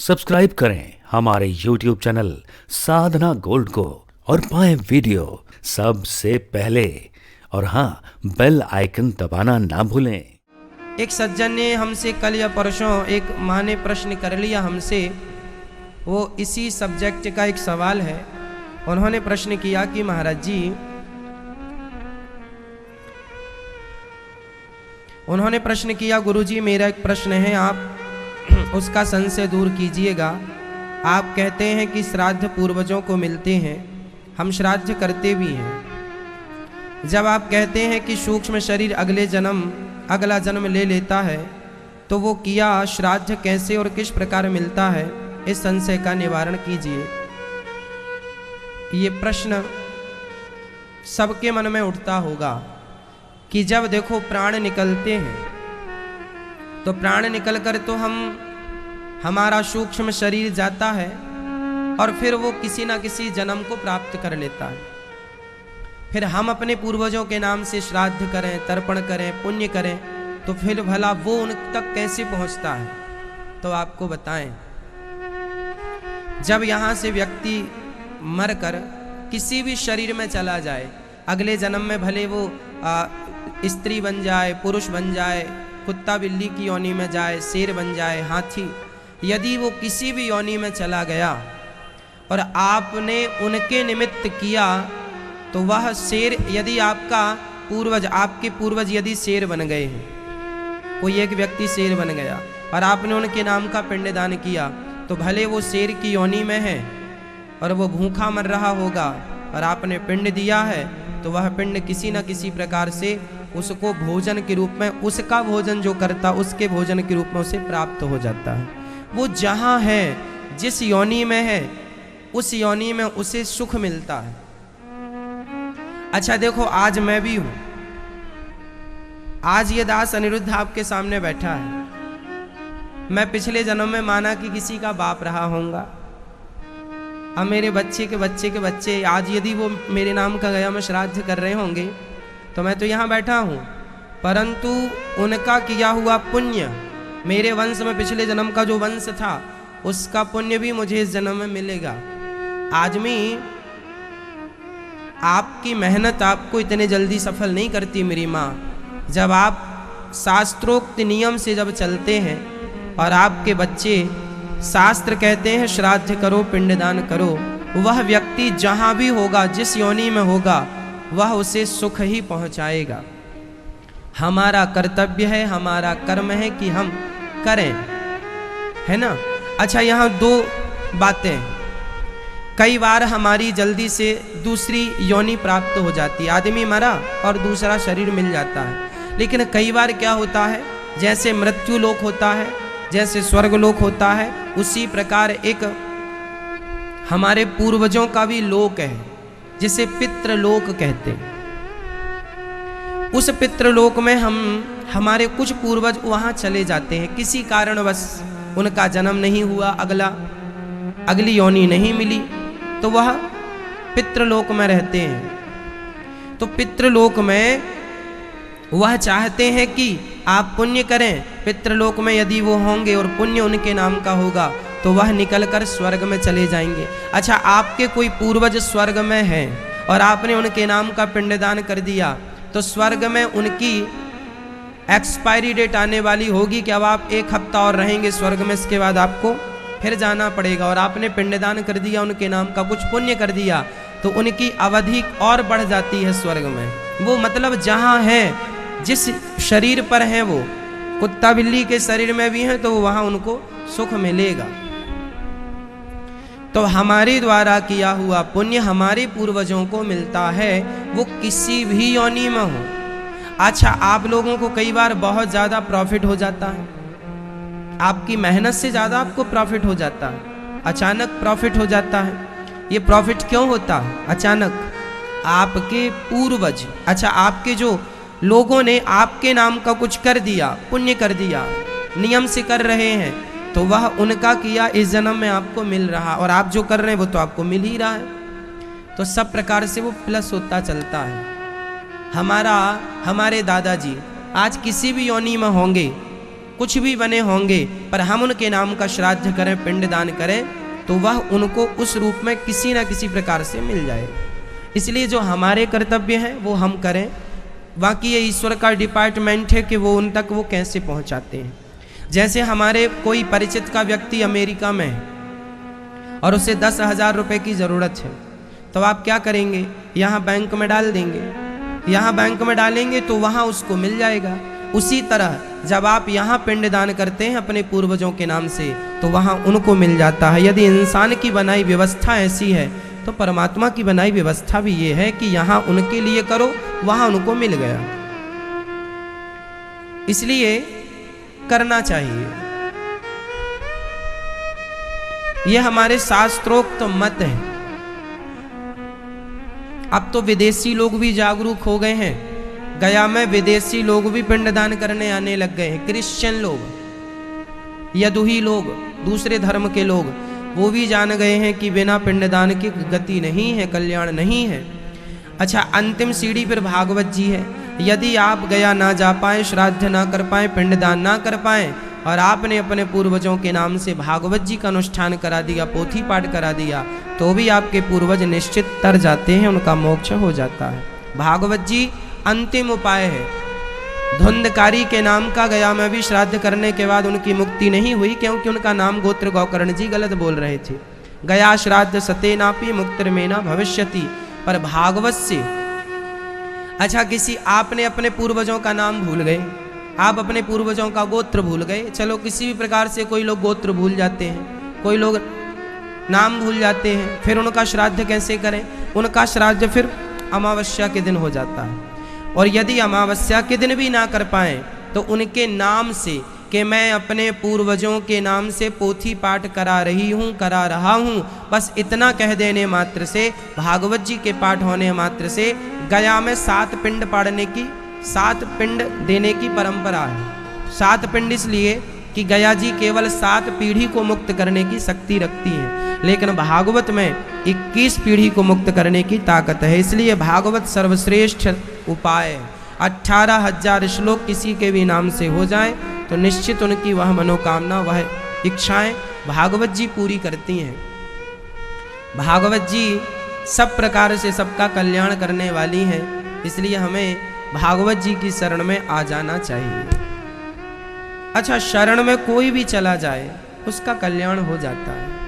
Subscribe करें हमारे YouTube channel साधना gold को और पाएं वीडियो सबसे पहले। और हाँ, बेल आइकन दबाना ना भूलें। एक सज्जन ने हमसे कल या परसों एक माँ ने प्रश्न कर लिया हमसे, वो इसी सब्जेक्ट का एक सवाल है। उन्होंने प्रश्न किया कि महाराज जी, उन्होंने प्रश्न किया, गुरुजी मेरा एक प्रश्न है, आप उसका संशय दूर कीजिएगा। आप कहते हैं कि श्राद्ध पूर्वजों को मिलते हैं, हम श्राद्ध करते भी हैं। जब आप कहते हैं कि सूक्ष्म शरीर अगला जन्म ले लेता है, तो वो किया श्राद्ध कैसे और किस प्रकार मिलता है, इस संशय का निवारण कीजिए। ये प्रश्न सबके मन में उठता होगा कि जब देखो प्राण निकलते हैं, तो प्राण निकलकर तो हमारा सूक्ष्म शरीर जाता है और फिर वो किसी ना किसी जन्म को प्राप्त कर लेता है। फिर हम अपने पूर्वजों के नाम से श्राद्ध करें, तर्पण करें, पुण्य करें, तो फिर भला वो उन तक कैसे पहुंचता है। तो आपको बताएं, जब यहाँ से व्यक्ति मरकर किसी भी शरीर में चला जाए, अगले जन्म में भले वो स्त्री बन जाए, पुरुष बन जाए, कुत्ता बिल्ली की योनि में जाए, शेर बन जाए, हाथी, यदि वो किसी भी योनि में चला गया और आपने उनके निमित्त किया, तो वह शेर, यदि आपके पूर्वज यदि शेर बन गए हैं, कोई एक व्यक्ति शेर बन गया और आपने उनके नाम का पिंडदान किया, तो भले वो शेर की योनि में है और वो भूखा मर रहा होगा और आपने पिंड दिया है, तो वह पिंड किसी न किसी प्रकार से उसको भोजन के रूप में, उसका भोजन जो करता उसके भोजन के रूप में उसे प्राप्त हो जाता है। वो जहाँ है, जिस योनि में है, उस योनि में उसे सुख मिलता है। अच्छा देखो, आज मैं भी हूं, आज ये दास अनिरुद्ध आपके सामने बैठा है। मैं पिछले जन्म में माना कि किसी का बाप रहा होऊंगा, अब मेरे बच्चे के बच्चे के बच्चे आज यदि वो मेरे नाम का गया में श्राद्ध कर रहे होंगे, तो मैं तो यहाँ बैठा हूँ, परंतु उनका किया हुआ पुण्य, मेरे वंश में पिछले जन्म का जो वंश था, उसका पुण्य भी मुझे इस जन्म में मिलेगा। आदमी, आपकी मेहनत आपको इतने जल्दी सफल नहीं करती मेरी माँ। जब आप शास्त्रोक्त नियम से जब चलते हैं और आपके बच्चे, शास्त्र कहते हैं श्राद्ध करो, पिंडदान करो, वह व्यक्ति जहाँ भी होगा, जिस योनि में होगा, वह उसे सुख ही पहुंचाएगा। हमारा कर्तव्य है, हमारा कर्म है कि हम करें, है ना। अच्छा, यहाँ दो बातें, कई बार हमारी जल्दी से दूसरी योनि प्राप्त हो जाती है, आदमी मरा और दूसरा शरीर मिल जाता है। लेकिन कई बार क्या होता है, जैसे मृत्यु लोक होता है, जैसे स्वर्ग लोक होता है, उसी प्रकार एक हमारे पूर्वजों का भी लोक है, जिसे पितृलोक कहते हैं। उस पितृलोक में हमारे कुछ पूर्वज वहां चले जाते हैं, किसी कारणवश उनका जन्म नहीं हुआ, अगली योनि नहीं मिली, तो वह पितृलोक में रहते हैं। तो पितृलोक में वह चाहते हैं कि आप पुण्य करें, पितृलोक में यदि वो होंगे और पुण्य उनके नाम का होगा, तो वह निकलकर स्वर्ग में चले जाएंगे। अच्छा, आपके कोई पूर्वज स्वर्ग में हैं और आपने उनके नाम का पिंडदान कर दिया, तो स्वर्ग में उनकी एक्सपायरी डेट आने वाली होगी कि अब आप 1 हफ्ता और रहेंगे स्वर्ग में, इसके बाद आपको फिर जाना पड़ेगा। और आपने पिंडदान कर दिया, उनके नाम का कुछ पुण्य कर दिया, तो उनकी अवधि और बढ़ जाती है स्वर्ग में। वो मतलब जहाँ है, जिस शरीर पर हैं, वो कुत्ता बिल्ली के शरीर में भी हैं, तो वहाँ उनको सुख मिलेगा। तो हमारे द्वारा किया हुआ पुण्य हमारे पूर्वजों को मिलता है, वो किसी भी योनि में हो। अच्छा, आप लोगों को कई बार बहुत ज़्यादा प्रॉफिट हो जाता है, आपकी मेहनत से ज़्यादा आपको प्रॉफिट हो जाता है, अचानक प्रॉफिट हो जाता है। ये प्रॉफिट क्यों होता है अचानक? आपके पूर्वज, अच्छा आपके जो लोगों ने आपके नाम का कुछ कर दिया, पुण्य कर दिया, नियम से कर रहे हैं, तो वह उनका किया इस जन्म में आपको मिल रहा, और आप जो कर रहे हैं वो तो आपको मिल ही रहा है। तो सब प्रकार से वो प्लस होता चलता है। हमारे दादाजी आज किसी भी योनि में होंगे, कुछ भी बने होंगे, पर हम उनके नाम का श्राद्ध करें, पिंडदान करें, तो वह उनको उस रूप में किसी न किसी प्रकार से मिल जाए। इसलिए जो हमारे कर्तव्य हैं वो हम करें, बाकी ये ईश्वर का डिपार्टमेंट है कि वो उन तक वो कैसे पहुंचाते हैं। जैसे हमारे कोई परिचित का व्यक्ति अमेरिका में है और उसे 10,000 रुपये की ज़रूरत है, तो आप क्या करेंगे, यहाँ बैंक में डाल देंगे। यहाँ बैंक में डालेंगे तो वहाँ उसको मिल जाएगा। उसी तरह जब आप यहाँ पिंडदान करते हैं अपने पूर्वजों के नाम से, तो वहाँ उनको मिल जाता है। यदि इंसान की बनाई व्यवस्था ऐसी है, तो परमात्मा की बनाई व्यवस्था भी ये है कि यहाँ उनके लिए करो, वहाँ उनको मिल गया। इसलिए करना चाहिए। यह हमारे शास्त्रोक्त मत है। अब तो विदेशी लोग भी जागरूक हो गए हैं। गया में विदेशी लोग भी पिंडदान करने आने लग गए हैं। क्रिश्चियन लोग, यदुही लोग, दूसरे धर्म के लोग, वो भी जान गए हैं कि बिना पिंडदान की गति नहीं है, कल्याण नहीं है। अच्छा, अंतिम सीढ़ी पर भागवत जी है। यदि आप गया ना जा पाए, श्राद्ध ना कर पाए, पिंडदान ना कर पाए, और आपने अपने पूर्वजों के नाम से भागवत जी का अनुष्ठान करा दिया, पोथी पाठ करा दिया, तो भी आपके पूर्वज निश्चित तर जाते हैं, उनका मोक्ष हो जाता है। भागवत जी अंतिम उपाय है। धुंधकारी के नाम का गया में भी श्राद्ध करने के बाद उनकी मुक्ति नहीं हुई, क्योंकि उनका नाम गोत्र गौकर्ण जी गलत बोल रहे थे। गया श्राद्ध सते नापी मुक्तिर में ना भविष्यति। पर भागवत से, अच्छा किसी आपने अपने पूर्वजों का नाम भूल गए, आप अपने पूर्वजों का गोत्र भूल गए। चलो किसी भी प्रकार से कोई लोग गोत्र भूल जाते हैं, कोई लोग नाम भूल जाते हैं, फिर उनका श्राद्ध कैसे करें? उनका श्राद्ध फिर अमावस्या के दिन हो जाता है। और यदि अमावस्या के दिन भी ना कर पाए, तो उनके नाम से कि मैं अपने पूर्वजों के नाम से पोथी पाठ करा रही हूँ, करा रहा हूँ, बस इतना कह देने मात्र से, भागवत जी के पाठ होने मात्र से गया में 7 पिंड पाड़ने की, 7 पिंड देने की परंपरा है। 7 पिंड इसलिए कि गया जी केवल 7 पीढ़ी को मुक्त करने की शक्ति रखती हैं, लेकिन भागवत में 21 पीढ़ी को मुक्त करने की ताकत है। इसलिए भागवत सर्वश्रेष्ठ उपाय है। 18,000 श्लोक किसी के भी नाम से हो जाए तो निश्चित उनकी वह मनोकामना, वह इच्छाएं भागवत जी पूरी करती हैं। भागवत जी सब प्रकार से सबका कल्याण करने वाली हैं, इसलिए हमें भागवत जी की शरण में आ जाना चाहिए। अच्छा, शरण में कोई भी चला जाए उसका कल्याण हो जाता है।